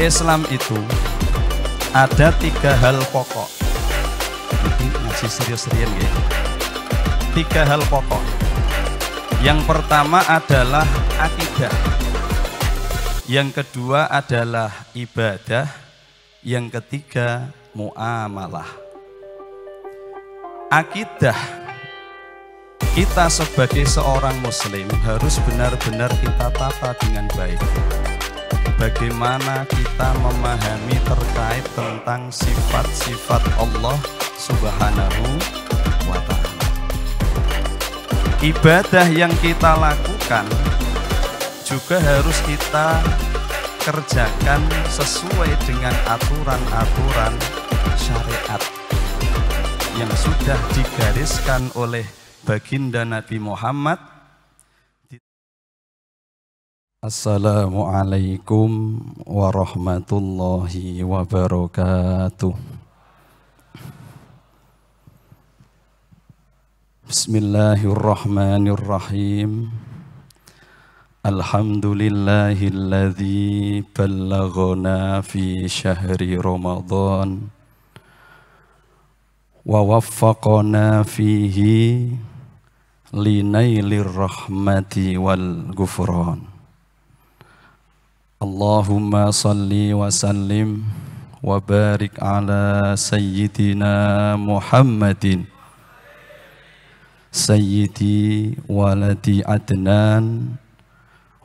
Islam itu ada 3 hal pokok. Ini masih serius-serius ya. 3 hal pokok. Yang pertama adalah akidah. Yang kedua adalah ibadah. Yang ketiga muamalah. Akidah, kita sebagai seorang muslim harus benar-benar kita tata dengan baik. Bagaimana kita memahami terkait tentang sifat-sifat Allah Subhanahu wa ta'ala. Ibadah yang kita lakukan juga harus kita kerjakan sesuai dengan aturan-aturan syariat yang sudah digariskan oleh baginda Nabi Muhammad. Assalamualaikum warahmatullahi wabarakatuh. Bismillahirrahmanirrahim. Alhamdulillahilladzi ballaghana fi syahri Ramadan wa waffaqana fihi linailir rahmati wal ghufran. Allahumma salli wa sallim wa barik ala sayyidina Muhammadin sayyidi waladi Adnan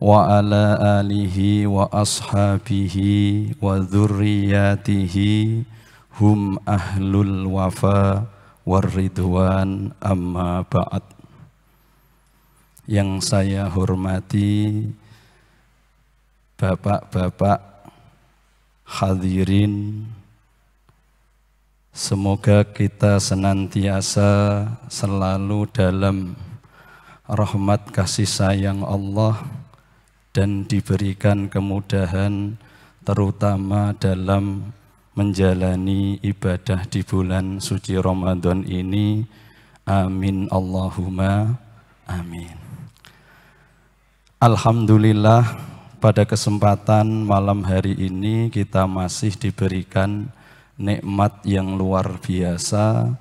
wa ala alihi wa ashabihi wa dzurriyyatihi hum ahlul wafa warridwan amma ba'd. Yang saya hormati Bapak-bapak hadirin, semoga kita senantiasa selalu dalam rahmat kasih sayang Allah dan diberikan kemudahan terutama dalam menjalani ibadah di bulan suci Ramadan ini. Amin Allahumma amin. Alhamdulillah, pada kesempatan malam hari ini kita masih diberikan nikmat yang luar biasa.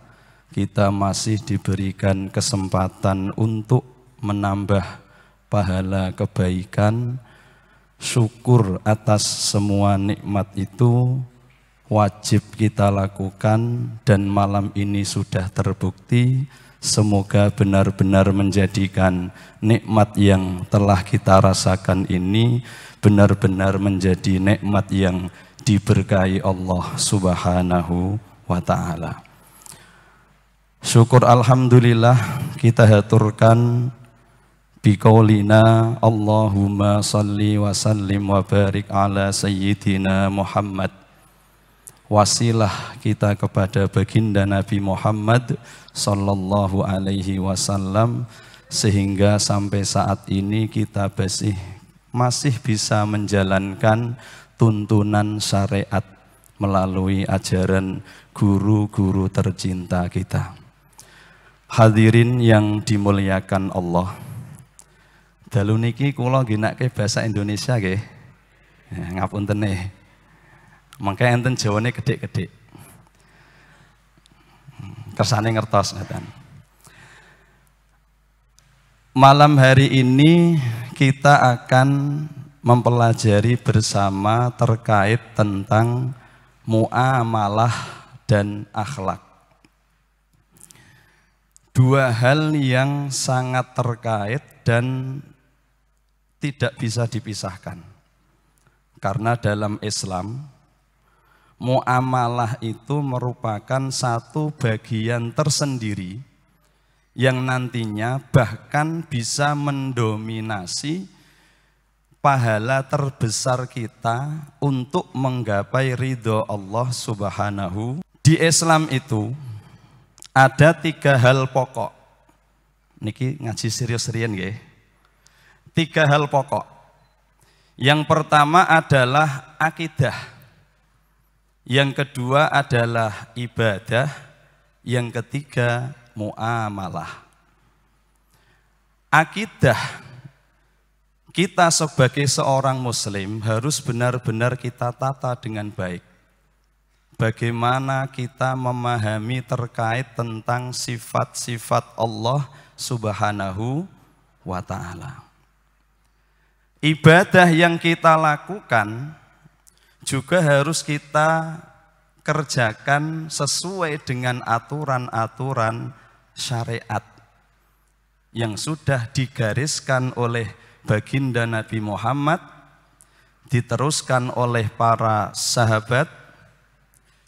Kita masih diberikan kesempatan untuk menambah pahala kebaikan. Syukur atas semua nikmat itu wajib kita lakukan, dan malam ini sudah terbukti. Semoga benar-benar menjadikan nikmat yang telah kita rasakan ini benar-benar menjadi nikmat yang diberkahi Allah Subhanahu wa ta'ala. Syukur alhamdulillah kita haturkan biqaulina Allahumma salli wa sallim wa barik ala sayyidina Muhammad. Wasilah kita kepada baginda Nabi Muhammad sallallahu alaihi wasallam, sehingga sampai saat ini kita masih bisa menjalankan tuntunan syariat melalui ajaran guru-guru tercinta kita. Hadirin yang dimuliakan Allah, dalu niki kula ngginake bahasa Indonesia nggih. Ngapunten nih. Mangke enten jawane gedhe-gedhe. Kersane ngertos ngeten. Malam hari ini kita akan mempelajari bersama terkait tentang muamalah dan akhlak. 2 hal yang sangat terkait dan tidak bisa dipisahkan. Karena dalam Islam, muamalah itu merupakan satu bagian tersendiri yang nantinya bahkan bisa mendominasi pahala terbesar kita untuk menggapai ridho Allah Subhanahu. Di Islam itu ada 3 hal pokok. Niki ngaji serius-serius nggih. 3 hal pokok. Yang pertama adalah akidah. Yang kedua adalah ibadah. Yang ketiga muamalah. Akidah kita sebagai seorang muslim harus benar-benar kita tata dengan baik. Bagaimana kita memahami terkait tentang sifat-sifat Allah Subhanahu wa ta'ala. Ibadah yang kita lakukan juga harus kita kerjakan sesuai dengan aturan-aturan syariat yang sudah digariskan oleh baginda Nabi Muhammad, diteruskan oleh para sahabat,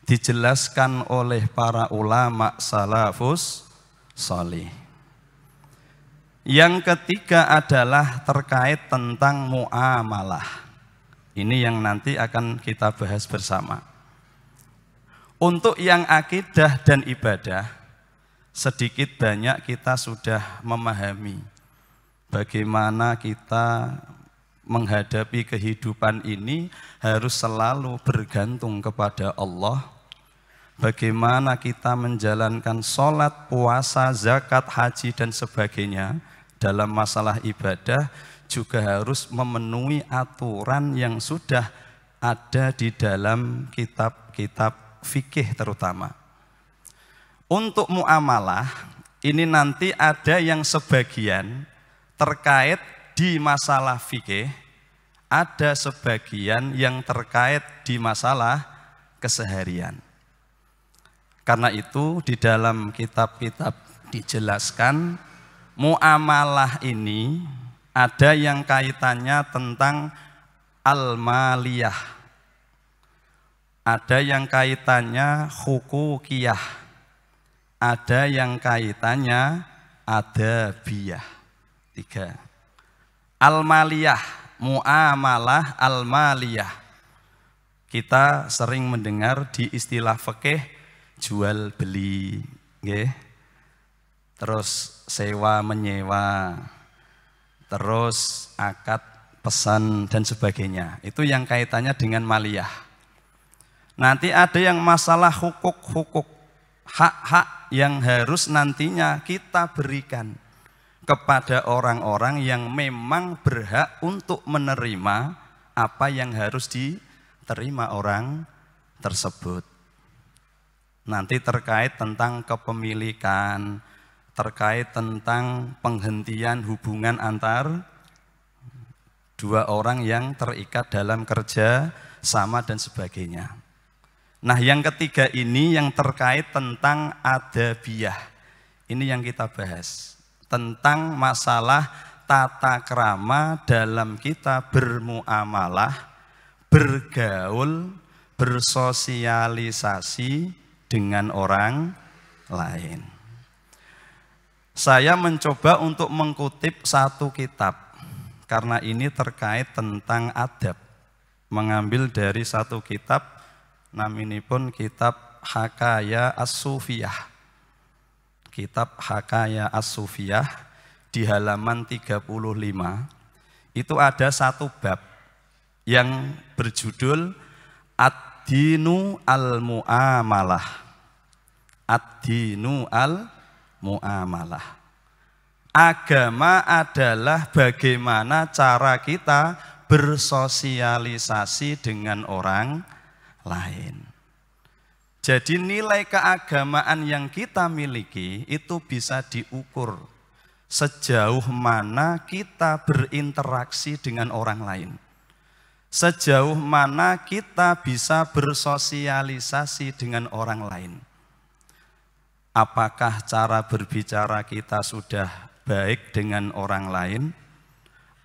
dijelaskan oleh para ulama salafus sholih. Yang ketiga adalah terkait tentang muamalah. Ini yang nanti akan kita bahas bersama. Untuk yang akidah dan ibadah, sedikit banyak kita sudah memahami bagaimana kita menghadapi kehidupan ini harus selalu bergantung kepada Allah. Bagaimana kita menjalankan sholat, puasa, zakat, haji, dan sebagainya dalam masalah ibadah juga harus memenuhi aturan yang sudah ada di dalam kitab-kitab fikih terutama. Untuk muamalah, ini nanti ada yang sebagian terkait di masalah fikih, ada sebagian yang terkait di masalah keseharian. Karena itu di dalam kitab-kitab dijelaskan muamalah ini ada yang kaitannya tentang al-maliyah, ada yang kaitannya hukukiyah, ada yang kaitannya adabiyah. 3. Al-maliyah, muamalah al-maliyah. Kita sering mendengar di istilah fikih jual beli, nggih. Terus sewa menyewa, terus akad pesan dan sebagainya. Itu yang kaitannya dengan maliyah. Nanti ada yang masalah hukuk-hukuk, hak-hak yang harus nantinya kita berikan kepada orang-orang yang memang berhak untuk menerima apa yang harus diterima orang tersebut. Nanti terkait tentang kepemilikan, terkait tentang penghentian hubungan antar dua orang yang terikat dalam kerja sama dan sebagainya. Nah, yang ketiga ini yang terkait tentang adabiyah. Ini yang kita bahas. Tentang masalah tata krama dalam kita bermuamalah, bergaul, bersosialisasi dengan orang lain. Saya mencoba untuk mengutip satu kitab, karena ini terkait tentang adab. Mengambil dari satu kitab, naminipun kitab Hakaya As-Sufiyah. Kitab Hakaya As-Sufiyah di halaman 35 itu ada satu bab yang berjudul Ad-Dinu Al-Mu'amalah. Ad-Dinu Al-Mu'amalah. Agama adalah bagaimana cara kita bersosialisasi dengan orang lain. Jadi nilai keagamaan yang kita miliki itu bisa diukur sejauh mana kita berinteraksi dengan orang lain. Sejauh mana kita bisa bersosialisasi dengan orang lain. Apakah cara berbicara kita sudah baik dengan orang lain?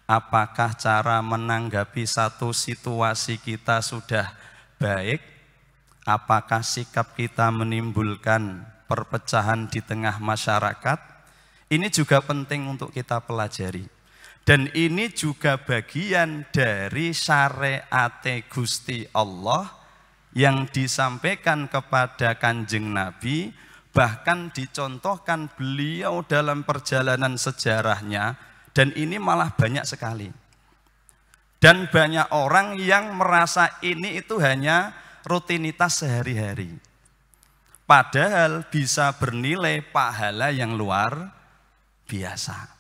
Apakah cara menanggapi satu situasi kita sudah baik? Apakah sikap kita menimbulkan perpecahan di tengah masyarakat? Ini juga penting untuk kita pelajari. Dan ini juga bagian dari syariat Gusti Allah yang disampaikan kepada Kanjeng Nabi, bahkan dicontohkan beliau dalam perjalanan sejarahnya, dan ini malah banyak sekali. Dan banyak orang yang merasa ini itu hanya rutinitas sehari-hari. Padahal bisa bernilai pahala yang luar biasa.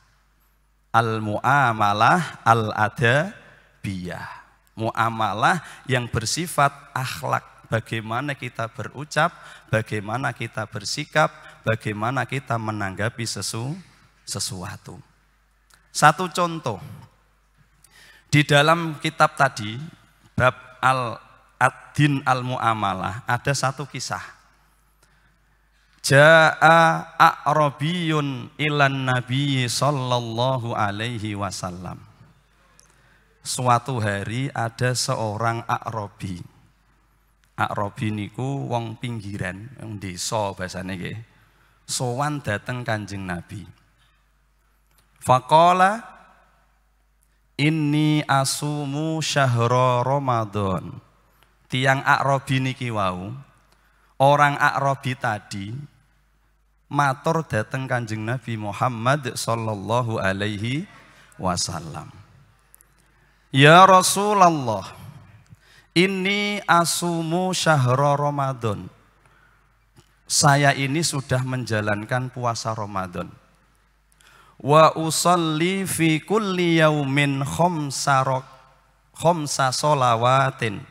al-muamalah al-adabiyah. Muamalah yang bersifat akhlak. Bagaimana kita berucap, bagaimana kita bersikap, bagaimana kita menanggapi sesuatu. Satu contoh. Di dalam kitab tadi, bab ad-din al-muamalah, ada satu kisah. Ja'a a'rabiyun ilan nabi sallallahu alaihi wasallam. Suatu hari ada seorang a'rabi. A'rabi niku wong pinggiran, wong desa bahasane nggih. Sowan dateng Kanjeng Nabi. Faqala inni asumu syahra Ramadan. Tiang A'rabi niki wau, orang A'rabi tadi matur dateng Kanjeng Nabi Muhammad sallallahu alaihi wasallam. Ya Rasulullah, ini asumu syahra Ramadan. Saya ini sudah menjalankan puasa Ramadan. Wa usalli fi kulli yaumin khamsa sholawatin.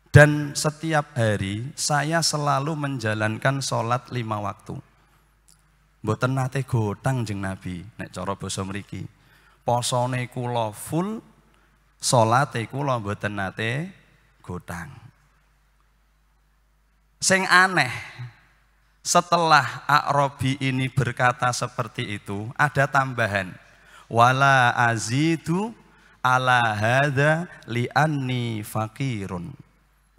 Dan setiap hari saya selalu menjalankan sholat 5 waktu. Mboten nate gotang jeng Nabi, nek cara basa mriki. Posone kula full, sholate kula mboten nate gotang. Sing aneh, setelah A'rabi ini berkata seperti itu, ada tambahan. Wala azidu ala hadza li'anni faqirun.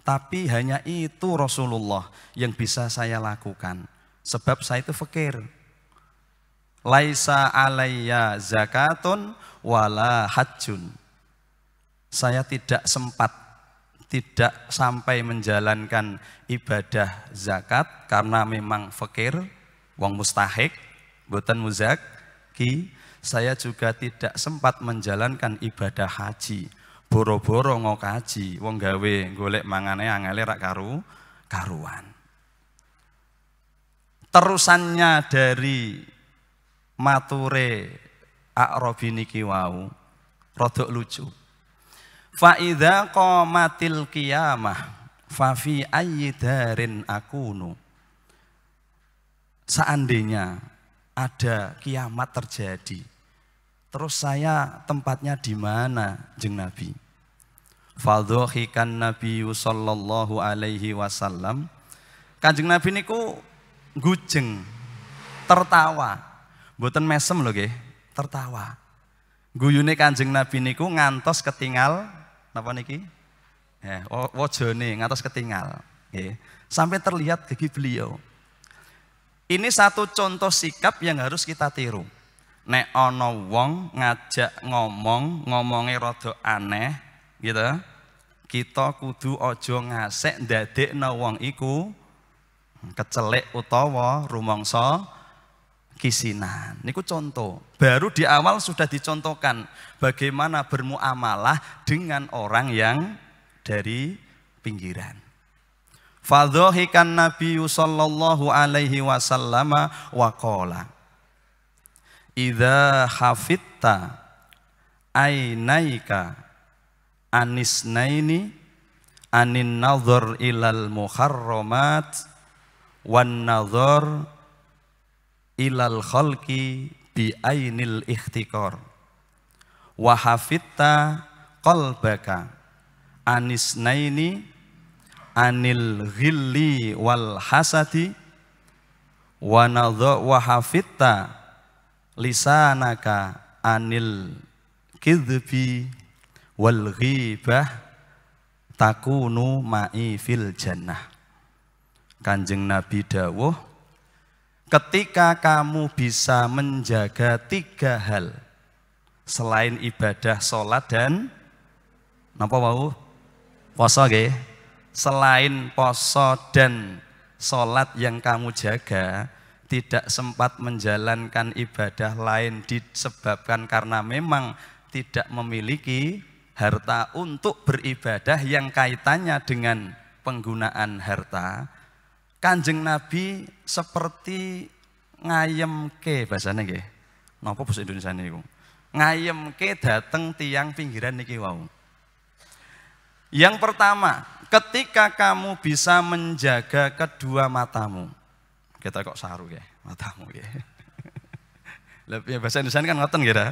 Tapi hanya itu Rasulullah yang bisa saya lakukan. Sebab saya itu fakir. Laisa alayya zakatun wala hajjun. Saya tidak sempat, tidak sampai menjalankan ibadah zakat karena memang fakir, wong mustahik, boten muzaki. Saya juga tidak sempat menjalankan ibadah haji. Boro-boro ngokaji, wong gawe golek mangane angele rak karuan. Terusannya dari mature A'rabi niki wau rodok lucu. Fa idza qamatil qiyamah fa fi ayyi darin akunu. Seandainya ada kiamat terjadi, terus saya tempatnya di mana, jeng Nabi? Fadhahikan Nabi sallallahu alaihi wasallam. Kanjeng Nabi niku gujeng, tertawa. Mboten mesem lho nggih, tertawa. Guyune Kanjeng Nabi niku ngantos ketinggal napa niki? Wajane ngantos ketinggal. Nggih. Sampai terlihat gigi beliau. Ini satu contoh sikap yang harus kita tiru. Nek ana wong ngajak ngomongnya rada aneh, gitu. Kita kudu aja ngasek ndadekno wong iku kecelek utawa rumangsa kisinan. Niku contoh. Baru di awal sudah dicontohkan bagaimana bermuamalah dengan orang yang dari pinggiran. Fadhahikan Nabi sallallahu alaihi wasallam wa qala idza hafitta ainaika anisnaini anin nadhar ilal muharramat wan nadhar ilal khalqi bi ainil ikhtiqar wa hafitta qalbaka anisnaini anil ghilli wal hasadi wa hafitta lisanaka anil kidhbi wal ghibah takunu ma'i fil jannah. Kanjeng Nabi dawuh, ketika kamu bisa menjaga 3 hal selain ibadah sholat dan napa wau poso nggih, selain poso dan sholat yang kamu jaga, tidak sempat menjalankan ibadah lain disebabkan karena memang tidak memiliki harta untuk beribadah yang kaitannya dengan penggunaan harta. Kanjeng Nabi seperti ngayemke bahasane nggih. Napa basa Indonesia niku? ngayemke dateng tiang pinggiran niki wau. Yang pertama, ketika kamu bisa menjaga kedua matamu. Kita kok saru ya, matamu ya. Lebih bahasa Indonesia kan ngoten kira.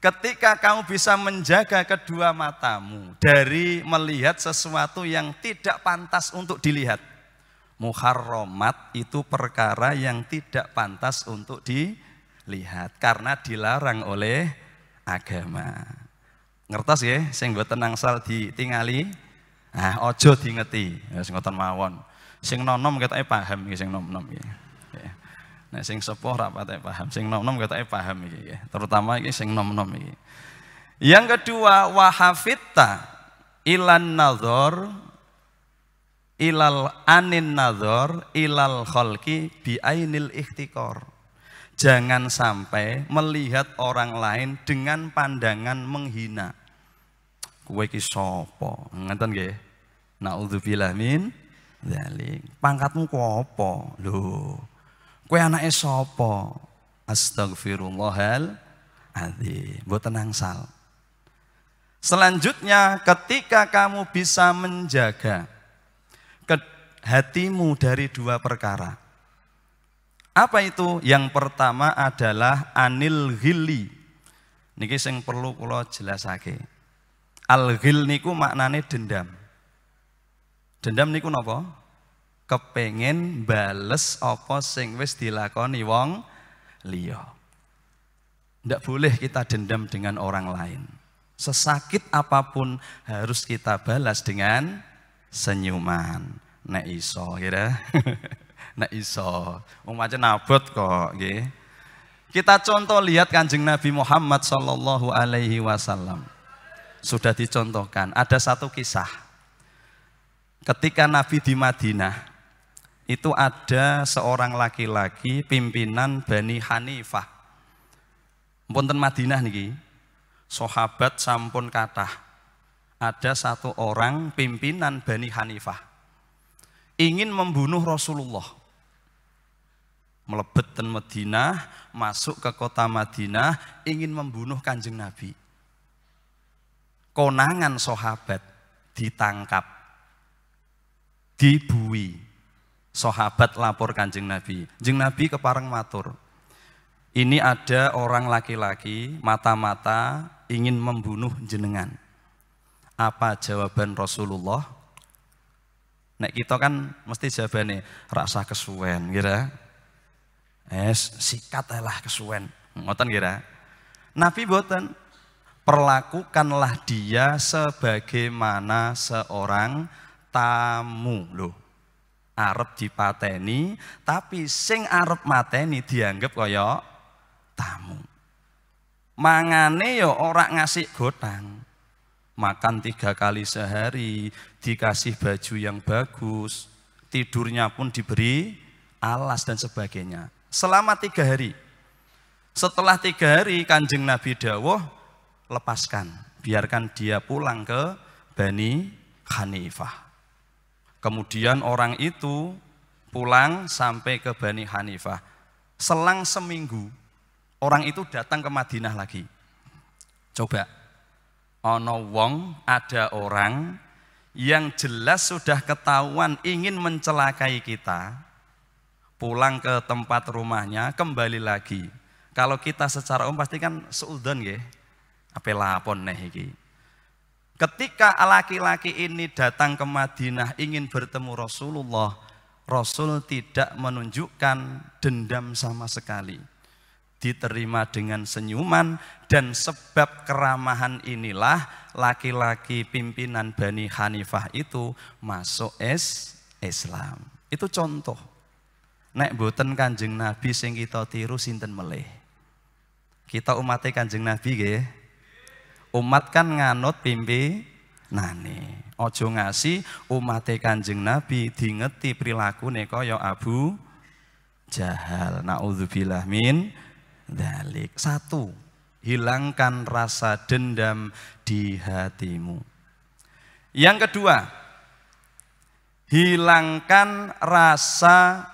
Ketika kamu bisa menjaga kedua matamu dari melihat sesuatu yang tidak pantas untuk dilihat. Muharramat itu perkara yang tidak pantas untuk dilihat karena dilarang oleh agama. Ngertos ya, sing mboten angsal ditingali. Nah, ojo diingeti. Wis ngoten mawon. Sing nom-nom ketoke paham iki sing nom-nom iki. Nah, sing sepuh ra pate paham, sing nom-nom ketoke paham iki ya. Terutama iki sing nom-nom iki. Yang kedua, wa hafitta ilan nazar ilal anin nazar ilal khalqi bi ainil ikhtikar. Jangan sampai melihat orang lain dengan pandangan menghina. Kowe iki sapa? Ngeten nggih. Naudzubillah min dzalik. Pangkatmu ku apa? Lho. Kowe anake sapa? Astagfirullahal adzim. Mboten angsal. Selanjutnya ketika kamu bisa menjaga hatimu dari dua perkara. Apa itu? Yang pertama adalah anil ghilli. Niki sing perlu kula jelasake. Al-ghil niku maknane dendam. Dendam niku napa? Kepengen bales apa sing wis dilakoni wong liya. Ndak boleh kita dendam dengan orang lain. Sesakit apapun harus kita balas dengan senyuman. Nek iso kira. Nek iso. Wong pancen abot kok nggih. Kita contoh lihat Kanjeng Nabi Muhammad sallallahu alaihi wasallam. Sudah dicontohkan, ada satu kisah. Ketika Nabi di Madinah, itu ada seorang laki-laki pimpinan Bani Hanifah. Mpunten Madinah niki, sahabat sampun kathah. Ada satu orang pimpinan Bani Hanifah ingin membunuh Rasulullah. Melebet ten Madinah, masuk ke kota Madinah, ingin membunuh Kanjeng Nabi. Konangan sahabat ditangkap, dibui. Sahabat lapor Kanjeng Nabi. Kanjeng Nabi kepareng matur. Ini ada orang laki-laki mata-mata ingin membunuh jenengan. Apa jawaban Rasulullah? Nek kita kan mesti jawabannya rasa kesuwen kira. Sikat lah kesuwen. Ngoten kira. Nabi boten. Perlakukanlah dia sebagaimana seorang tamu loh. Arep dipateni, tapi sing arep mateni dianggap kaya tamu. Mangane yo ora ngasih gotang. Makan 3 kali sehari, dikasih baju yang bagus, tidurnya pun diberi alas dan sebagainya. Selama 3 hari. Setelah 3 hari Kanjeng Nabi dawuh, lepaskan, biarkan dia pulang ke Bani Hanifah. Kemudian orang itu pulang sampai ke Bani Hanifah. Selang seminggu, orang itu datang ke Madinah lagi. Coba, ada orang yang jelas sudah ketahuan ingin mencelakai kita, pulang ke tempat rumahnya, kembali lagi. Kalau kita secara umum pasti kan seudon ya. Apa lapon nih iki. Ketika laki-laki ini datang ke Madinah ingin bertemu Rasulullah, Rasul tidak menunjukkan dendam sama sekali. Diterima dengan senyuman, dan sebab keramahan inilah laki-laki pimpinan Bani Hanifah itu masuk Islam. Itu contoh. Nek boten Kanjeng Nabi sing kita tiru sinten melih. Kita umatnya Kanjeng Nabi nggih. Umat kan nganut pimpinane. Ojo ngasih umatnya Kanjeng Nabi diingeti prilakune kaya Abu Jahal. Naudzubillah min dzalik. 1. Hilangkan rasa dendam di hatimu. Yang kedua, hilangkan rasa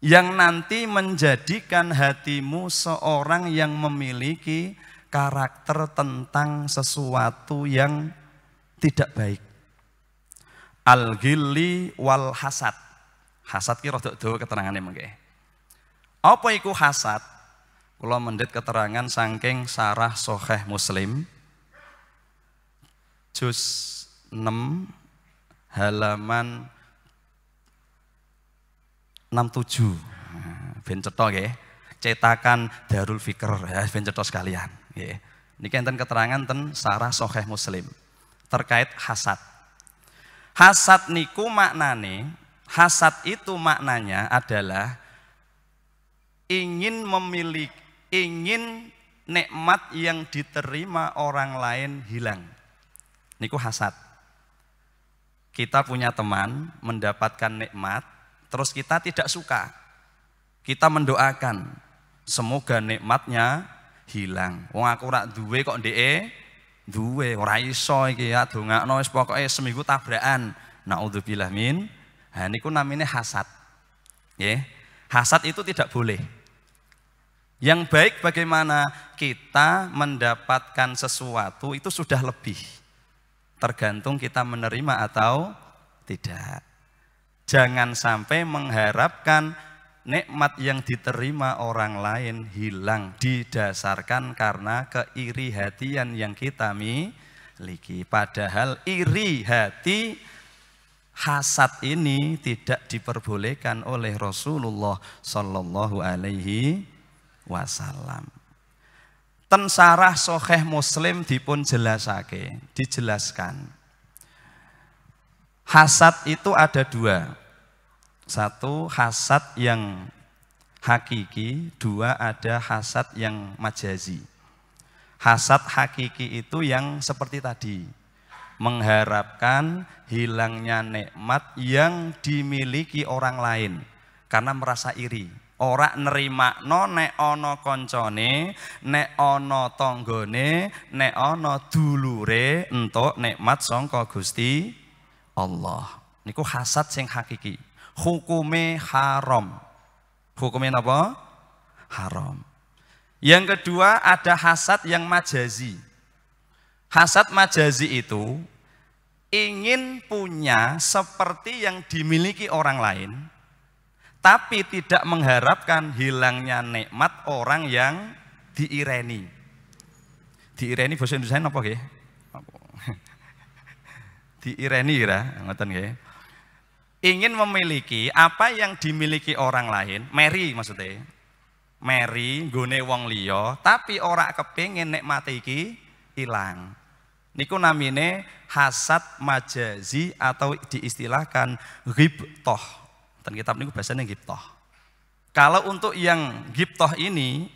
yang nanti menjadikan hatimu seorang yang memiliki karakter tentang sesuatu yang tidak baik. Al-ghilli wal hasad. Hasad ki rada dawa keterangane mengke. Apa iku hasad? Kula mendhet keterangan saking Syarah Sahih Muslim juz 6 halaman 67. Ben cetha nggih. Cetakan Darul Fikr ya ben cetha sekalian nggih. Niki enten keterangan ten Syarah Sahih Muslim terkait hasad. Hasad niku maknane, hasad itu maknanya adalah ingin memiliki, ingin nikmat yang diterima orang lain hilang. Niku hasad. Kita punya teman mendapatkan nikmat, terus kita tidak suka. Kita mendoakan semoga nikmatnya hilang. Wong aku ora duwe kok ndeke duwe, ora iso iki ya dongakno wis pokoke seminggu tabrakan. Naudzubillah min. Ha niku namine hasad. Nggih. Hasad itu tidak boleh. Yang baik bagaimana kita mendapatkan sesuatu itu sudah lebih. Tergantung kita menerima atau tidak. Jangan sampai mengharapkan nikmat yang diterima orang lain hilang didasarkan karena keiri hatian yang kita miliki. Padahal iri hati, hasad ini tidak diperbolehkan oleh Rasulullah Sallallahu Alaihi Wasallam. Ten Syarah Sahih Muslim dipun dijelaskan. Hasad itu ada dua. Satu hasad yang hakiki, dua ada hasad yang majazi. Hasad hakiki itu yang seperti tadi, mengharapkan hilangnya nikmat yang dimiliki orang lain karena merasa iri. Ora nerimakno nek ana kancane, nek ana tanggane, nek ana dulure entuk nikmat sangka Gusti Allah. Niku hasad sing hakiki. Hukume haram. Hukume apa? Haram. Yang kedua ada hasad yang majazi. Hasad majazi itu ingin punya seperti yang dimiliki orang lain, tapi tidak mengharapkan hilangnya nikmat orang yang diireni. Diireni bahasa Indonesia apa nggih? Diireni kira, ngoten nggih. Ingin memiliki apa yang dimiliki orang lain, meri maksudnya. Meri nggone wong liya, tapi ora kepengin nikmate iki ilang. Niku namine hasad majazi atau diistilahkan ghibthah. Dan kitab niku bahasanya ghibthah. Kalau untuk yang ghibthah ini,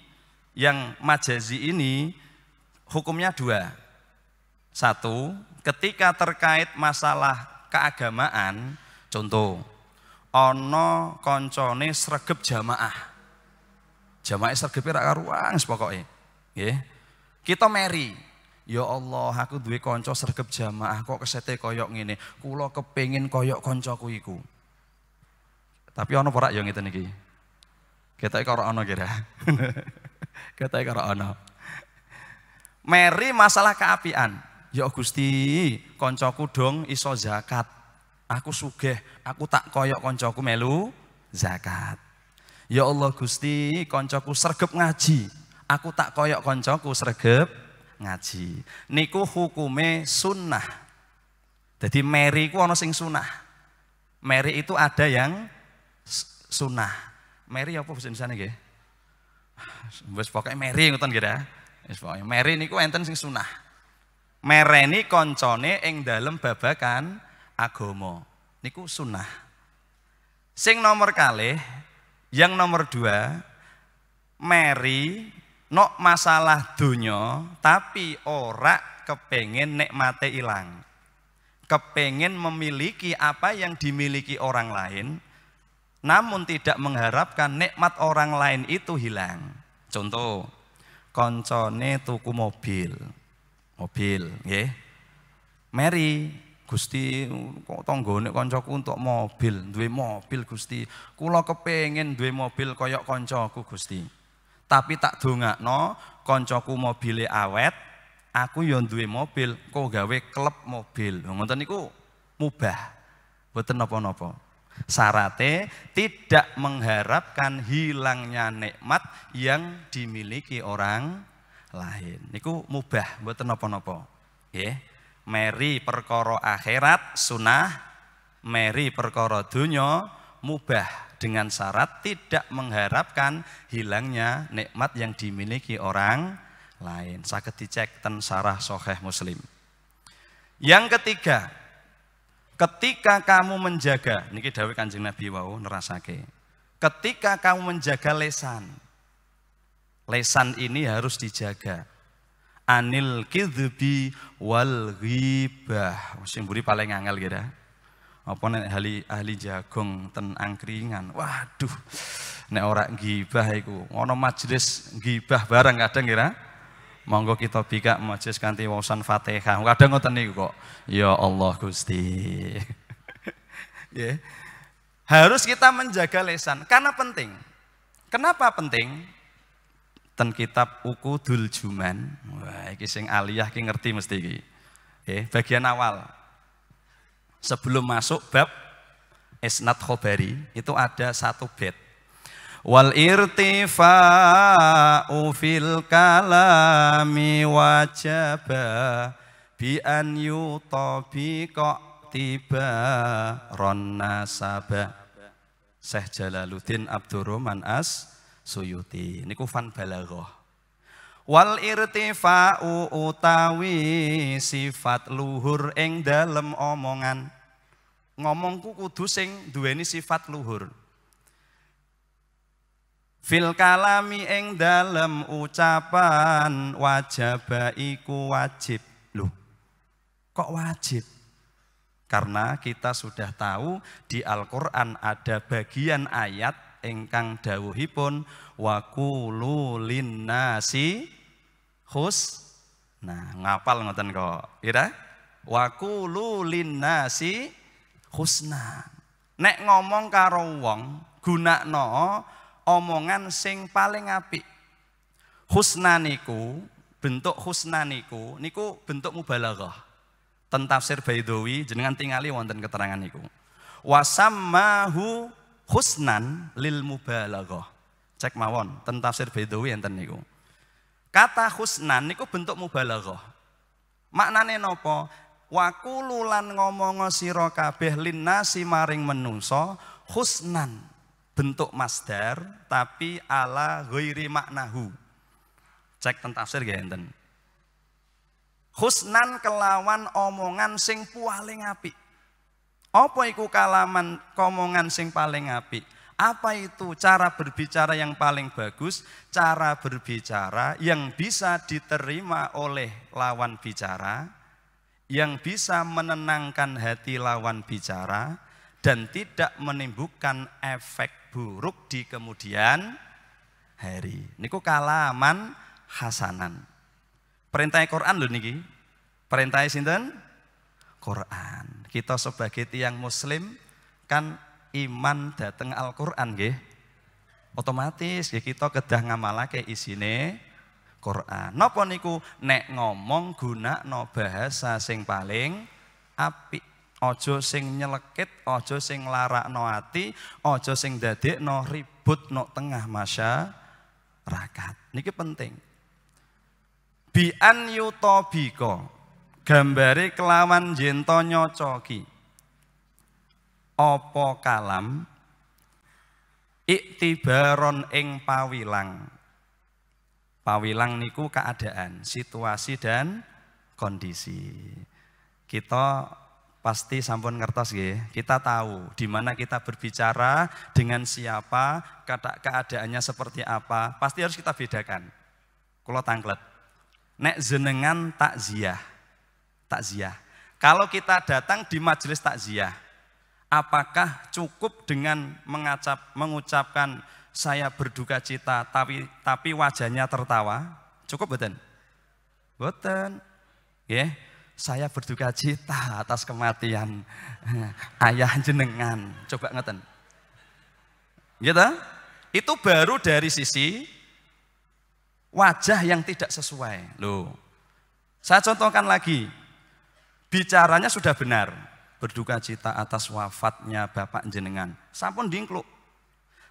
yang majazi ini hukumnya dua. Satu, ketika terkait masalah keagamaan, contoh, ana koncone sregep jamaah. Jamaah sregepe ra karuan pokoke. Nggih. Kita meri. Ya Allah, aku duwe kanca sregep jamaah kok kesete koyok ngene. Kula kepengin koyok kancaku iku. Tapi ana ora ya ngeten iki. Ketoke karo ana kira. Ketoke karo ana. Meri masalah keapian. Ya Gusti, kancaku dong iso zakat. Aku sugih, aku tak koyok kancaku melu zakat. Ya Allah Gusti, kancaku sregep ngaji. Aku tak koyok kancaku sregep ngaji. Niku hukume sunnah. Jadi meri ku ana sing sunnah. Meri itu ada yang sunnah. Meri apa bahasa Indonesia nggih? Wis pokoke meri ngoten nggih ya. Wis pokoke meri niku enten sing sunnah. Mereni koncone ing dalem babakan agama. Niku sunnah. Sing nomor kalih, yang nomor dua, meri nok masalah dunya tapi ora kepengin nikmate ilang. Kepengin memiliki apa yang dimiliki orang lain, namun tidak mengharapkan nikmat orang lain itu hilang. Contoh, koncone tuku mobil, nggih. Meri Gusti kok tanggane kancaku untuk mobil, duwe mobil Gusti. Kula kepengin duwe mobil kaya kancaku Gusti. Tapi tak dongakno kancaku mobile awet, aku ya duwe mobil, kok gawe klub mobil. Ngoten niku mubah. Mboten napa-napa. Syaratnya tidak mengharapkan hilangnya nikmat yang dimiliki orang lain. Niku mubah, mboten napa-napa. Nggih. Meri perkara akhirat sunah, meri perkara dunya mubah dengan syarat tidak mengharapkan hilangnya nikmat yang dimiliki orang lain. Saged dicek ten Syarah Sahih Muslim. Yang ketiga, ketika kamu menjaga, niki dawuh Kanjeng Nabi wau nerasake. Ketika kamu menjaga lesan. Lesan ini harus dijaga. Anil kidbi wal ghibah. Sing mburi paling angel kira. Apa nek ahli jagung ten angkringan. Waduh. Nek ora ghibah iku, ana majelis ghibah bareng kadang kira. Monggo kita bikak majelis kanthi waosan Fatihah. Kadang ngoten niku kok. Ya Allah Gusti. Ya. Harus kita menjaga lesan karena penting. Kenapa penting? Ten kitab Uqudul Juman. Wah, iki sing aliyah ki ngerti mesti iki. Bagian awal. Sebelum masuk bab isnad khabari, itu ada satu bait. Wal irtifa'u fil kalami wajaba bi an yutabiqa tiba ron nasaba. Syekh Jalaluddin Abdurrahman Suyuti niku fan balaghah. Wal irtifa'u utawi sifat luhur ing dalem omongan. Ngomongku kudu sing duweni sifat luhur. Fil kalami ing dalem ucapan wajaba iku wajib. Loh, kok wajib? Karena kita sudah tahu di Al-Qur'an ada bagian ayat ingkang dawuhipun wa qulu linnasi husna. Ngapal ngoten kok. Kira? Wa qulu linnasi husna. Nek ngomong karo wong gunakno omongan sing paling apik. Husna niku, bentuk husna niku bentuk mubalaghah. Ten tafsir Baidawi jenengan tingali wonten keterangan niku. Wasammahu husnan lil mubalaghah. Cek mawon ten tafsir Baidawi enten niku. Kata husnan niku bentuk mubalaghah. Maknane napa? Wa qulu lan ngomong sira kabeh linnasi maring menungso husnan. Bentuk masdar tapi ala ghairi maknahu. Cek ten tafsir nggih enten. Husnan kelawan omongan sing paling apik. Apa iku kalaman omongan sing paling apik? Apa itu cara berbicara yang paling bagus? Cara berbicara yang bisa diterima oleh lawan bicara, yang bisa menenangkan hati lawan bicara dan tidak menimbulkan efek buruk di kemudian hari. Niku kalaman hasanan. Perintah Quran lho niki. Perintah sinten? Quran. Kita sebagai tiang muslim kan iman dateng Al-Qur'an nggih. Otomatis ya kita kedah ngamalake isine Quran. Napa niku nek ngomong gunakno bahasa sing paling apik. Aja sing nyelekit, aja sing nglarakno ati, aja sing dadekno ribut no tengah masyarakat. Niki penting. Bi an yutabika gambare kelawan jento nyocoki apa kalam iktibaron ing pawilang. Pawilang niku keadaan, situasi dan kondisi. Kita pasti sampun ngertos nggih. Kita tahu di mana kita berbicara dengan siapa, keadaannya seperti apa. Pasti harus kita bedakan. Kula tanglet. Nek jenengan takziah. Kalau kita datang di majelis takziah, apakah cukup dengan mengucapkan saya berduka cita tapi wajahnya tertawa? Cukup mboten? Mboten. Nggih. saya berduka cita atas kematian ayah jenengan. Coba ngeten. Gitu? Itu baru dari sisi wajah yang tidak sesuai. Loh. Saya contohkan lagi. Bicaranya sudah benar. Berduka cita atas wafatnya bapak jenengan. Sampun dingkluk.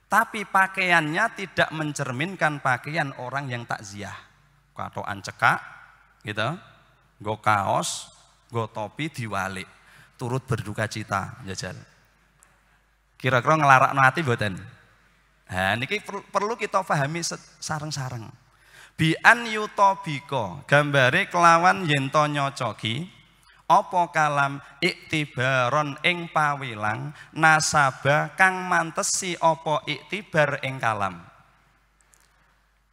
Tapi pakaiannya tidak mencerminkan pakaian orang yang takziah. Katokan cekak, gitu. Nggo kaos, nggo topi diwalik. Turut berduka cita, jajal. Kira-kira ngelarakno ati mboten? Nah, niki perlu kita pahami sareng-sareng. Bi an yutabika, gambare kelawan yen to nyocoki apa kalam iktibaron ing pawilang nasaba kang mantesi apa iktibar ing kalam.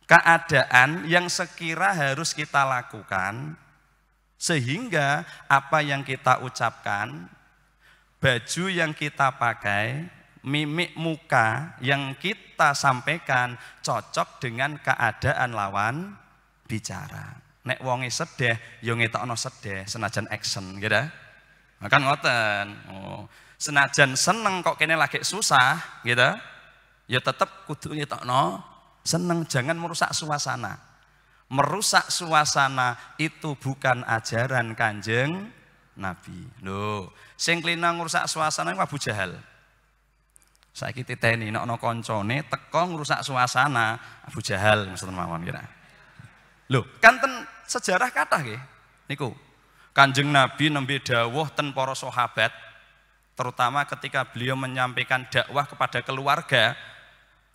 Keadaan yang sekira harus kita lakukan sehingga apa yang kita ucapkan, baju yang kita pakai, mimik muka yang kita sampaikan cocok dengan keadaan lawan bicara. Nek wonge sedih, yo ngetokno sedih senajan action, gitu. Kan ngoten. Oh. Senajan seneng kok kene lagi susah, gitu. Ya tetep kudu ngetokno seneng, jangan merusak suasana. Merusak suasana itu bukan ajaran Kanjeng Nabi. Loh, sing klina ngrusak suasana Abu Jahal. Saiki titeni nek ana kancane teka ngrusak suasana Abu Jahal maksud mawon kira. Loh, kanten sejarah kathah nggih niku. Kanjeng Nabi nembe dawuh ten para sahabat terutama ketika beliau menyampaikan dakwah kepada keluarga,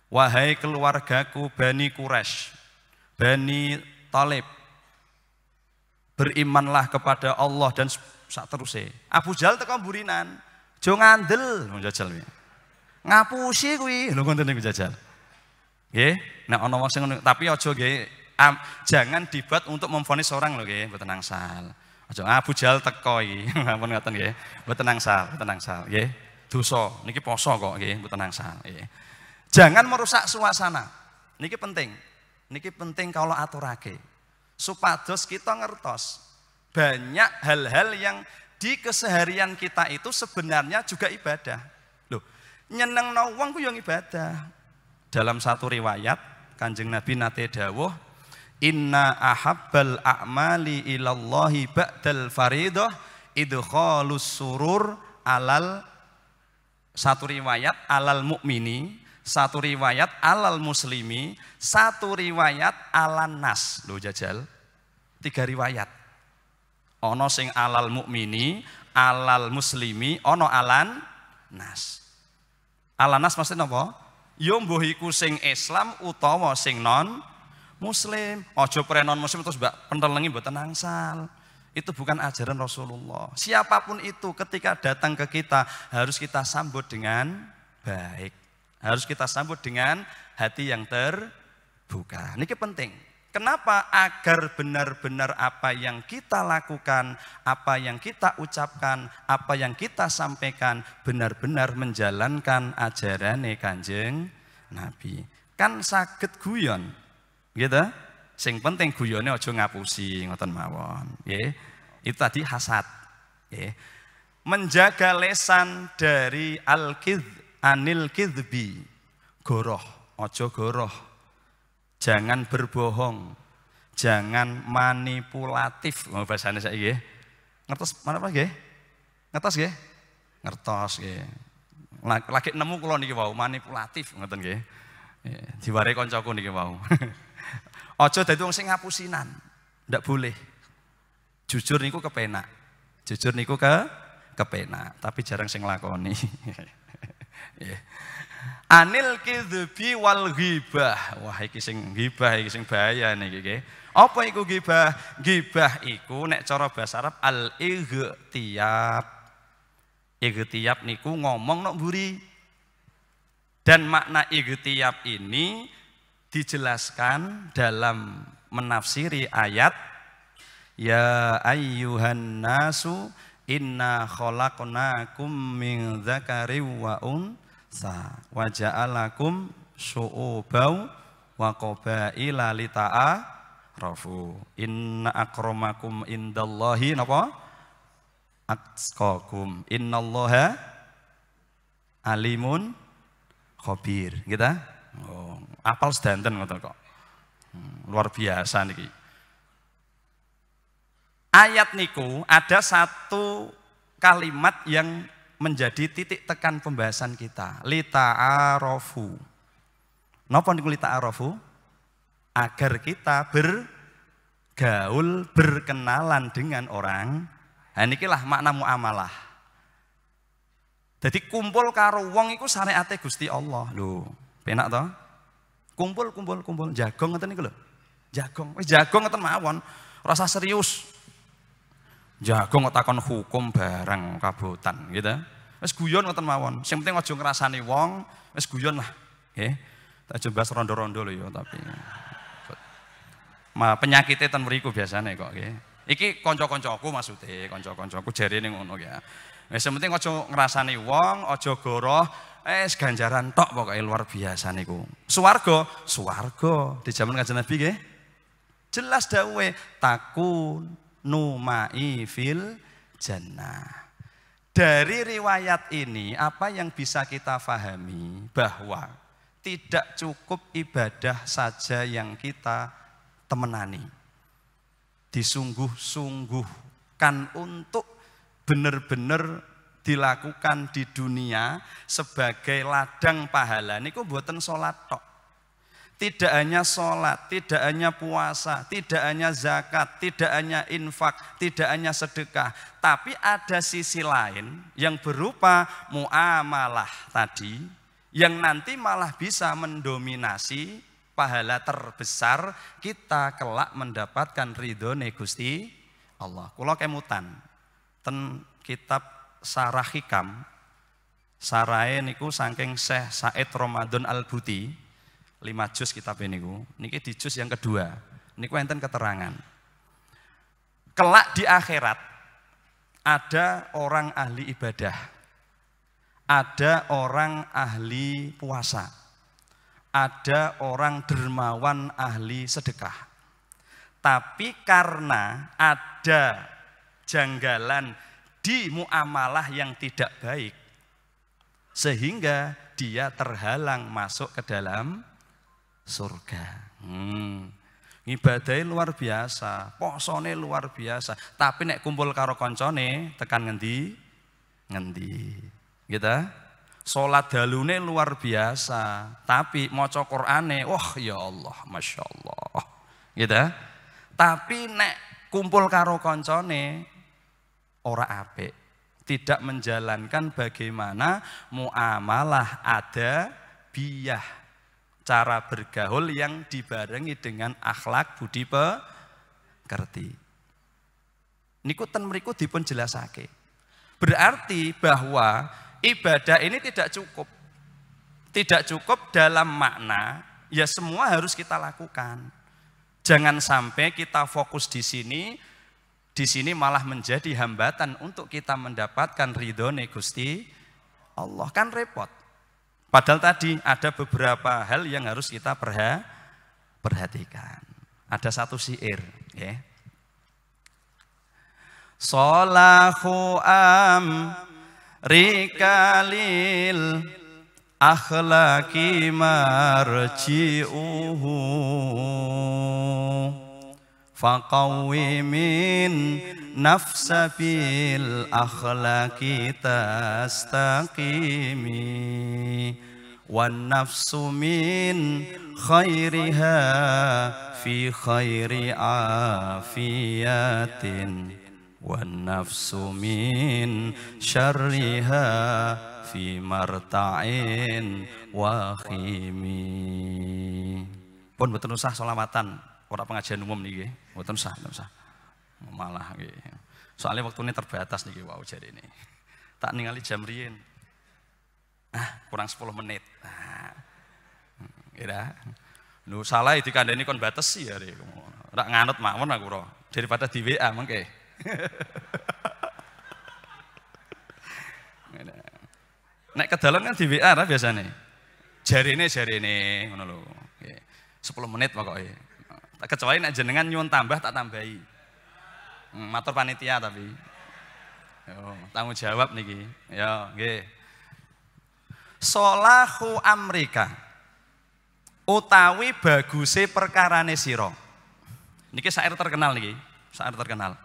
wahai keluargaku Bani Quraisy, Bani Thalib, berimanlah kepada Allah dan saterusé. Abu Jahal teko mburinan, jo ngandel njajal kuwi. Ngapusi kuwi, lho ngoten niku jajal. Nggih, nek ana wong sing tapi aja nggih jangan dibuat untuk memvonis orang lho nggih, mboten angsal. Aja Abu Jahal teko iki, ampun ngoten nggih. Mboten angsal nggih. Dosa niki poso kok nggih, mboten angsal nggih. Jangan merusak suasana. Niki penting. Niki penting kalau aturake. Supados kita ngertos banyak hal-hal yang di keseharian kita itu sebenarnya juga ibadah. Loh, nyenengno wong ku yo ibadah. Dalam satu riwayat Kanjeng Nabi nate dawuh, inna ahabbal a'mali ilallahi ba'dal faridah idkhalus surur alal, satu riwayat alal mukmini, satu riwayat alal muslimi, satu riwayat alan nas. Lho jajal, 3 riwayat. Ono sing alal mukmini, alal muslimi, ono alan nas. Alan nas maksudnya apa? Ya mbuh iku sing Islam utawa sing non Muslim. Ojo pre non Muslim terus mbak pentelengi mboten angsal. Itu bukan ajaran Rasulullah. Siapapun itu ketika datang ke kita harus kita sambut dengan baik. Harus kita sambut dengan hati yang terbuka. Ini penting. Kenapa? Agar benar-benar apa yang kita lakukan, apa yang kita ucapkan, apa yang kita sampaikan benar-benar menjalankan ajaran Kanjeng Nabi. Kan saged guyon. Gitu. Sing penting guyone aja ngapusi ngoten mawon, nggih. Itu tadi hasad, nggih. Menjaga lesan dari anil kidbi. Goroh, aja goroh. Jangan berbohong. Jangan manipulatif. Oh, bahasane saiki nggih. Ngertos menapa nggih? Ngertos nggih? Ngertos nggih. Lagi nemu kula niki wau manipulatif ngoten nggih. Diware kancaku niki wau. Aja dadi wong sing ngapusinan. Ndak boleh. Jujur niku kepenak. Jujur niku kepenak, tapi jarang sing nglakoni. Anil kidbi wal ghibah. Wah iki sing ghibah iki sing bahaya niki nggih. Apa iku ghibah? Ghibah iku nek cara bahasa Arab al-ightiyab. Ightiyab niku ngomong nok mburi. Dan makna ightiyab ini dijelaskan dalam menafsiri ayat ya ayyuhan nasu inna khalaqnakum min dzakari wa unsa wa ja'alakum syu'uban wa qabaila lita'arafu inna akramakum indallahi napa atqakum innallaha alimun khabir. Gitu? Oh, apal sedanten ngoten kok. Luar biasa niki. Ayat niku ada satu kalimat yang menjadi titik tekan pembahasan kita. Lita'arofu. Napa niku lita'arofu? Agar kita bergaul, berkenalan dengan orang. Nah nikilah makna muamalah. Jadi kumpul karo wong iku syariate Gusti Allah. Lho, penak toh? Kumpul, jagong ngoten niku lho. Jagong, wis jagong ngoten mawon. Rasa serius. Jagong kok takon hukum barang kabotan gitu. Wis guyon ngoten mawon. Sing penting aja ngrasani wong, wis guyon lah. Nggih. Tak jembas rondo-rondo lho ya tapi. Penyakite ten mriku biasane kok nggih. Iki kanca-kancaku maksude, kanca-kancaku jarene ngono ya. Wis penting aja ngrasani wong, aja goroh, ganjaran tok pokoke luar biasa niku. Swarga di zaman Kanjeng Nabi nggih. Jelas dawuhe takun numai fil jannah. Dari riwayat ini apa yang bisa kita pahami bahwa tidak cukup ibadah saja yang kita temenani. Disungguh-sungguhkan untuk benar-benar dilakukan di dunia sebagai ladang pahala. Niku mboten salat tok. Tidak hanya sholat, tidak hanya puasa, tidak hanya zakat, tidak hanya infak, tidak hanya sedekah. Tapi ada sisi lain yang berupa muamalah tadi, yang nanti malah bisa mendominasi pahala terbesar kita kelak mendapatkan ridhone Gusti Allah. Kula kemutan ten kitab Sarah Hikam, sarahe niku saking Syekh Said Ramadan Al-Buti. 5 juz kitab niku. Niki di juz yang kedua. Niku enten keterangan. Kelak di akhirat ada orang ahli ibadah. Ada orang ahli puasa. Ada orang dermawan ahli sedekah. Tapi karena ada janggalan di muamalah yang tidak baik, sehingga dia terhalang masuk ke dalam surga. Ibadahnya luar biasa, posone luar biasa. Tapi nek kumpul karo koncone tekan ngendi? Gitu. Salat dalune luar biasa, tapi maca Qur'ane, wah ya Allah, Masya Allah. Gitu. Tapi nek kumpul karo koncone ora apik, tidak menjalankan bagaimana muamalah adabiyah. Cara bergaul yang dibarengi dengan akhlak budi pekerti. Niku ten mriku dipun jelasake. Berarti bahwa ibadah ini tidak cukup. Tidak cukup dalam makna ya semua harus kita lakukan. Jangan sampai kita fokus di sini malah menjadi hambatan untuk kita mendapatkan ridhone Gusti Allah, kan repot. Padahal tadi ada beberapa hal yang harus kita perhatikan. Ada satu syair, ya. Solahu amrikalil akhlaqi marji'uhu faqawwimin nafsa bil akhlaqi tastaqimi wan nafsu min khairiha fi khairi afiyatin wan nafsu min syarriha fi marta'in wa khimi. Pun betul usah sholawatan, ora pengajian umum niki, mboten usah. Malah nggih. Soalnya waktunya terbatas niki wau jare ini. Tak ningali jam riyen. Kurang 10 menit. Kira. Lho salah dikandani kon batesi ya rek. Ora nganut mawon aku ora. Daripada di WA mengke. Nek kedalan kan di WA ra biasane. Jarine ngono lho. 10 menit pokoke. Kecuali nek jenengan nyuwun tambah tak tambahi. Matur panitia tapi. Yo, tanggung jawab niki. Ya, nggih. Solahu amrika utawi baguse perkarane sira. Niki syair terkenal niki, syair terkenal.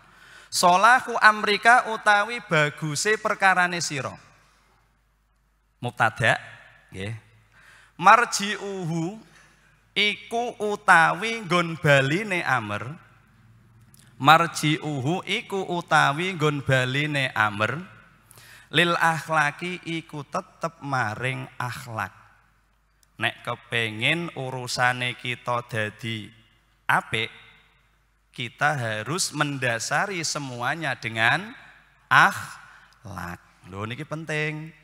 Solahu amrika utawi baguse perkarane sira. Mubtada nggih. Marji'uhu iku utawi nggon baline amr. Marji'uhu iku utawi nggon baline amr. Lil akhlaki iku tetep maring akhlak. Nek kepengin urusane kita dadi apik, kita harus mendasari semuanya dengan akhlak. Loh niki penting.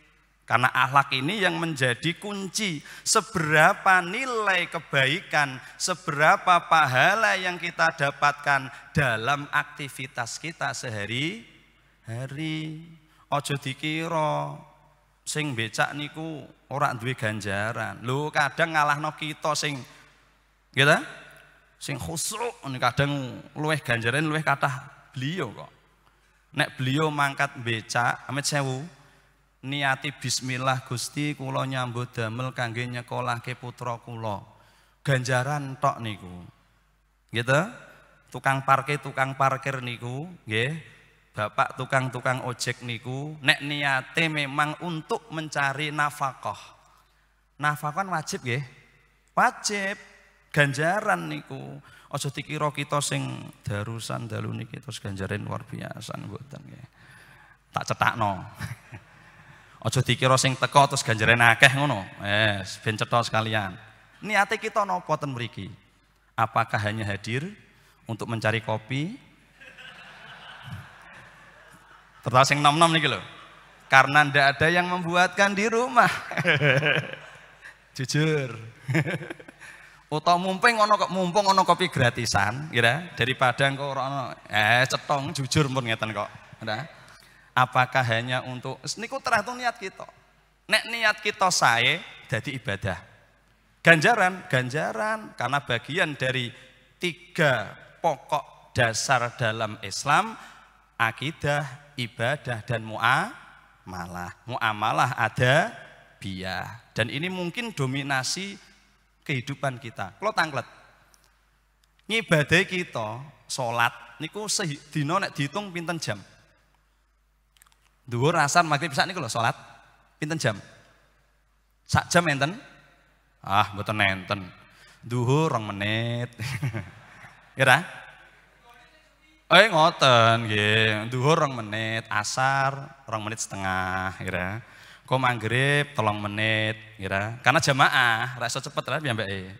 Karena akhlak ini yang menjadi kunci seberapa nilai kebaikan, seberapa pahala yang kita dapatkan dalam aktivitas kita sehari-hari. Ojo dikira sing becak niku ora duwe ganjaran. Lho kadang ngalahno kita sing gitu, sing khusyuk kadang luweh ganjaran luweh kathah beliau kok. Nek beliau mangkat becak amit sewu niati bismillah Gusti kula nyambut damel kangge nyekolahke putra kula. Ganjaran tok niku. Gitu? Tukang parkir niku nggih. Bapak tukang ojek niku nek niate memang untuk mencari nafkah. Nafkah wajib nggih. Wajib. Ganjaran niku. Aja dikira kita sing darusan dalu niki terus ganjaran luar biasa mboten nggih. Tak cetakno. Aja dikira sing teko terus ganjaran akeh ngono. Ben cetha sekalian. Niate kita napa ten mriki? Apakah hanya hadir untuk mencari kopi? Terus sing nom-nom niki lho. Karena ndak ada yang membuatkan di rumah. Jujur. Utawa mumpung ono kopi gratisan, kira daripada engko ora ono cetong jujur pun ngeten kok. Apakah hanya untuk niku tergantung niat kita. Nek niat kita sae dadi ibadah. Ganjaran karena bagian dari 3 pokok dasar dalam Islam, akidah, ibadah dan muamalah. Muamalah ada biyah. Dan ini mungkin dominasi kehidupan kita. Kalau tanglet ngibadahi kita salat niku sedina nek dihitung pinten jam? Dhuwur asar magrib sak niku lho salat pinten jam? Sak jam enten? Ah, mboten enten. Dhuwur 2 menit. Kira? Ngoten nggih. Dhuwur 2 menit, asar 2 menit setengah, kira. Kok maghrib 3 menit, kira. Karena jamaah, ra iso cepet lah piyambake.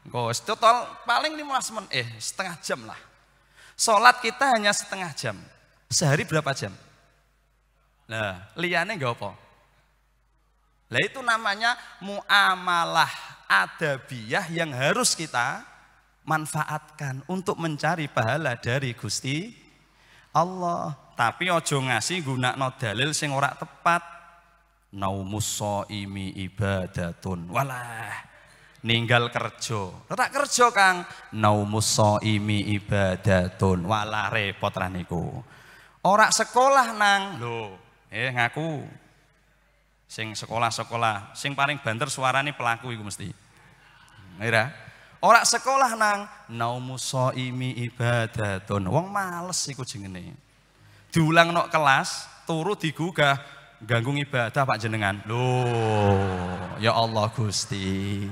Engko total paling 15 menit, setengah jam lah. Salat kita hanya setengah jam. Sehari berapa jam? Nah, liyane enggak apa? Lah itu namanya muamalah adabiyah yang harus kita manfaatkan untuk mencari pahala dari Gusti Allah. Tapi ojo ngasih gunakno dalil sing ora tepat. Naumus shaimi ibadatun. Walah, ninggal kerja. Ora kerja, Kang. Naumus shaimi ibadatun. Walah repot ra niku. Ora sekolah nang. Lho, ngaku. Sing sekolah-sekolah, sing paling banter suarane pelaku iku mesti. Ngira? Ora sekolah nang naumus shaimi ibadatun. Wong males iku jenenge. Diulang nok kelas, turu digugah, ganggu ibadah Pak jenengan. Loh, ya Allah Gusti.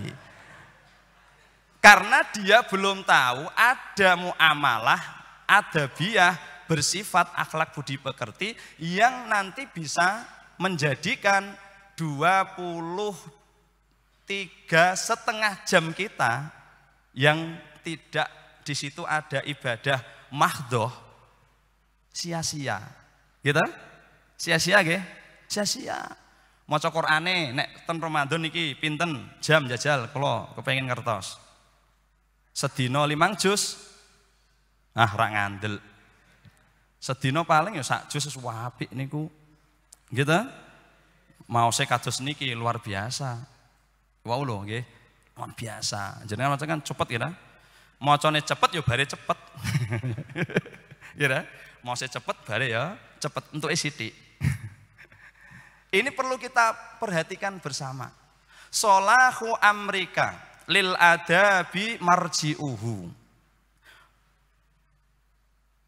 Karena dia belum tahu ada muamalah, adabiyah bersifat akhlak budi pekerti yang nanti bisa menjadikan 23,5 jam kita yang tidak di situ ada ibadah mahdhoh sia-sia. Gitu? Sia-sia nggih? Sia-sia. Maca Qur'ane nek ten Ramadan niki pinten jam jajal kula kepengin ngertos. Sedina 5 juz. Ah rak ngandel. Sedina paling ya sak juz wis apik niku. Gitu? Mau saya kados niki luar biasa. Wow lho nggih. Luar biasa. Jenengan maca kan cepet ya. Macane cepet ya bare cepet. Ya. mau cepet bare ya, cepet untuk sithik. Ini perlu kita perhatikan bersama. Solahu amrika lil adabi marji'uhu.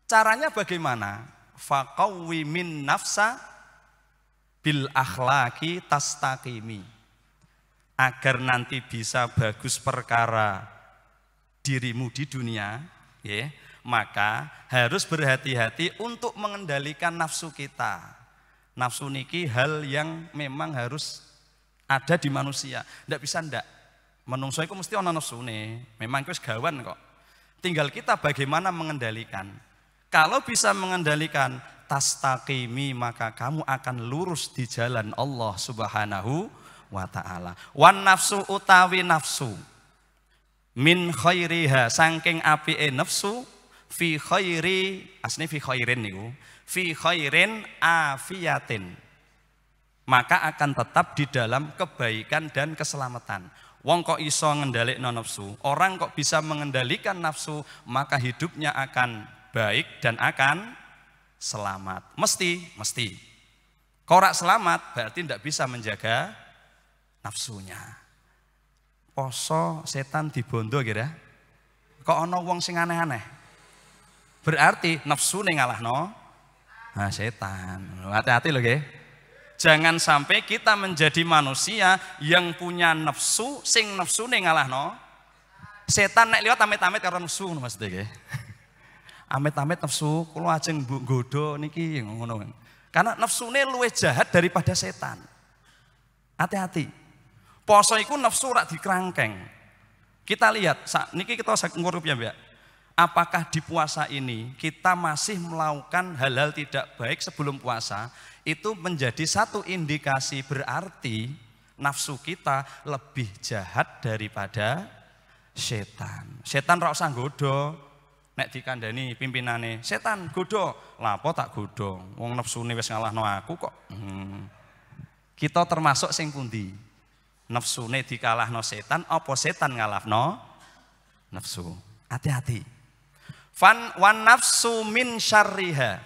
Caranya bagaimana? Faqawwi min nafsa bil akhlaki tastaqimi. Agar nanti bisa bagus perkara dirimu di dunia, ya, maka harus berhati-hati untuk mengendalikan nafsu kita. Nafsu niki hal yang memang harus ada di manusia. Ndak bisa ndak. Menungso iku mesti ana nafsune. Memang wis gawan kok. Tinggal kita bagaimana mengendalikan. Kalau bisa mengendalikan tastaqimi, maka kamu akan lurus di jalan Allah Subhanahu wa ta'ala. Wan nafsu utawi nafsu min khairiha saking apike nafsu fi khairi asli fi khairin niku fi khairin afiyatin, maka akan tetap di dalam kebaikan dan keselamatan. Wong kok iso ngendhalikno nafsu, orang kok bisa mengendalikan nafsu, maka hidupnya akan baik dan akan selamat. Mesti. Korak selamat berarti tidak bisa menjaga nafsunya. Poso setan dibondo kira. Kok ana wong sing aneh-aneh? Berarti nafsune ngalahno setan. Hati-hati loh nggih. Jangan sampai kita menjadi manusia yang punya nafsu sing nafsune ngalahno setan. Nek liwat amit-amit karo nafsu Mas nggih. Amit-amit nafsu kula ajeng nggodho niki ngono. Karena nafsune luwih jahat daripada setan. Hati-hati. Poso iku nafsu rak dikrangkeng. Kita lihat niki kita ngurup ya, Mbak. Apakah di puasa ini kita masih melakukan hal-hal tidak baik sebelum puasa? Itu menjadi satu indikasi berarti nafsu kita lebih jahat daripada setan. Setan rak usah nggodho. Nek dikandani pimpinane, setan godho, lapo tak godho. Wong nafsune wis ngalahno aku kok. Kita termasuk sing pundi? Nafsune dikalahno setan, apa setan ngalahno nafsu? Hati-hati. Wan nafsu min syarriha.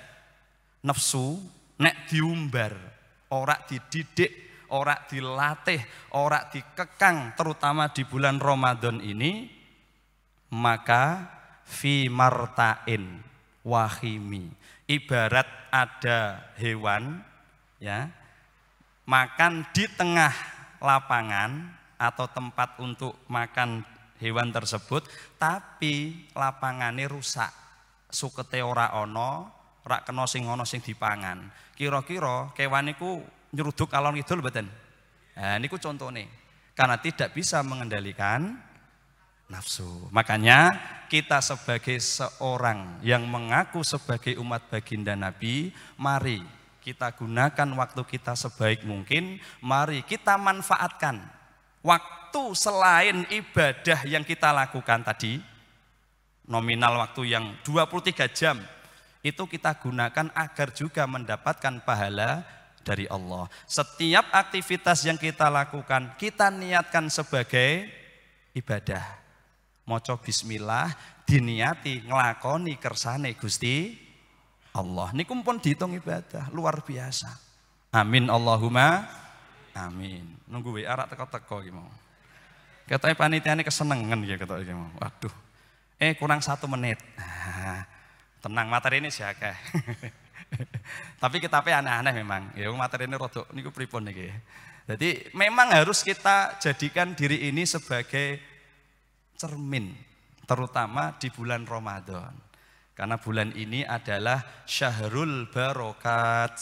Nafsu nek diumbar, ora dididik, ora dilatih, ora dikekang, terutama di bulan Ramadan ini, maka fi martain wahimi, ibarat ada hewan ya makan di tengah lapangan atau tempat untuk makan hewan tersebut, tapi lapangannya rusak, sukete ora ono, ora kena sing ono sing dipangan. Kira-kira kewan niku nyeruduk alon kidul mboten? Nah niku contone, karena tidak bisa mengendalikan nafsu. Makanya kita sebagai seorang yang mengaku sebagai umat baginda Nabi, mari kita gunakan waktu kita sebaik mungkin. Mari kita manfaatkan waktu selain ibadah yang kita lakukan tadi, nominal waktu yang 23 jam, itu kita gunakan agar juga mendapatkan pahala dari Allah. Setiap aktivitas yang kita lakukan, kita niatkan sebagai ibadah. Maca bismillah, diniati nglakoni kersane Gusti Allah. Niku pun dihitung ibadah luar biasa. Amin Allahumma amin. Nunggu WA rak teko-teko iki mau. Ketoke panitiane kesenengan ya ketok iki mau. Waduh. Kurang 1 menit. Tenang, materi ini sih akeh. Tapi kita aneh-aneh memang. Ya materi ini rodok niku pripun niki. Jadi memang harus kita jadikan diri ini sebagai cermin, terutama di bulan Ramadan. Karena bulan ini adalah syahrul barokat,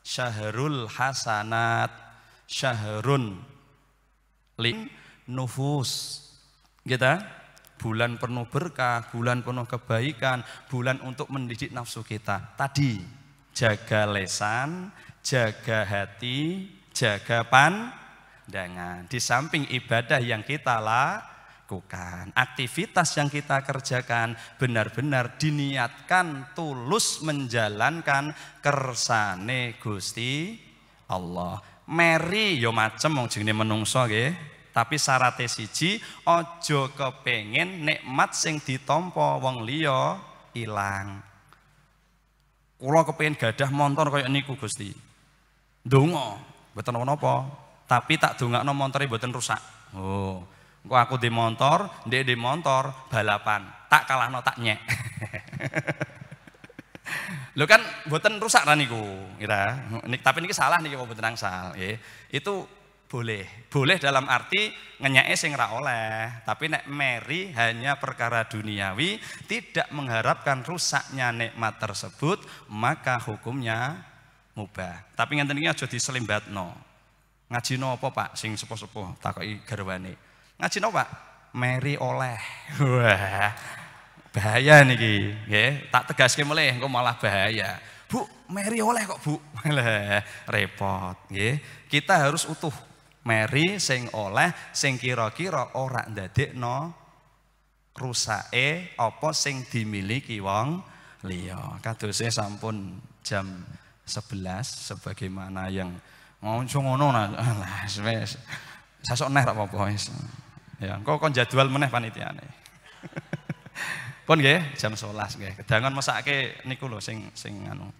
syahrul hasanat, syahrun ling nufus. Gitu? Bulan penuh berkah, bulan penuh kebaikan, bulan untuk mendidik nafsu kita. Tadi, jaga lesan, jaga hati, jaga pandangan. Di samping ibadah yang kita lakukan, aktivitas yang kita kerjakan benar-benar diniatkan tulus menjalankan kersane Gusti Allah. Meri yo macem wong jenenge menungso nggih, tapi syaratnya siji aja kepengin nikmat sing ditampa wong liya ilang. Kula kepengin gadah montor kaya niku Gusti. Ndonga, mboten napa-napa, tapi tak dongakno montore mboten rusak. Oh, engko aku di motor, ndek di motor balapan, tak kalahno tak nyek. Lho kan mboten rusak ra niku, kira. Tapi niki salah niki mboten angsal, nggih. Itu boleh dalam arti ngenyake sing ra oleh, tapi nek meri hanya perkara duniawi, tidak mengharapkan rusaknya nikmat tersebut, maka hukumnya mubah. Tapi ngenten iki aja diselimbatno. Ngaji napa Pak sing sepuh-sepuh takoki garwane. Ngaji napa Pak? Meri oleh. Wah. Bahaya niki, nggih. Tak tegaske mulih engko malah bahaya. Bu, meri oleh kok, Bu. Repot, nggih. Kita harus utuh. Meri sing oleh sing kira-kira ora ndadekno rusake apa sing dimiliki wong liya. Kadose sampun jam 11 sebagaimana yang ngono lah wis. Sesuk neh ra apa-apa wis. Ya, engko kon jadwal meneh panitiane. Pun nggih jam 11 nggih. Kedangan mesake niku lho sing anu.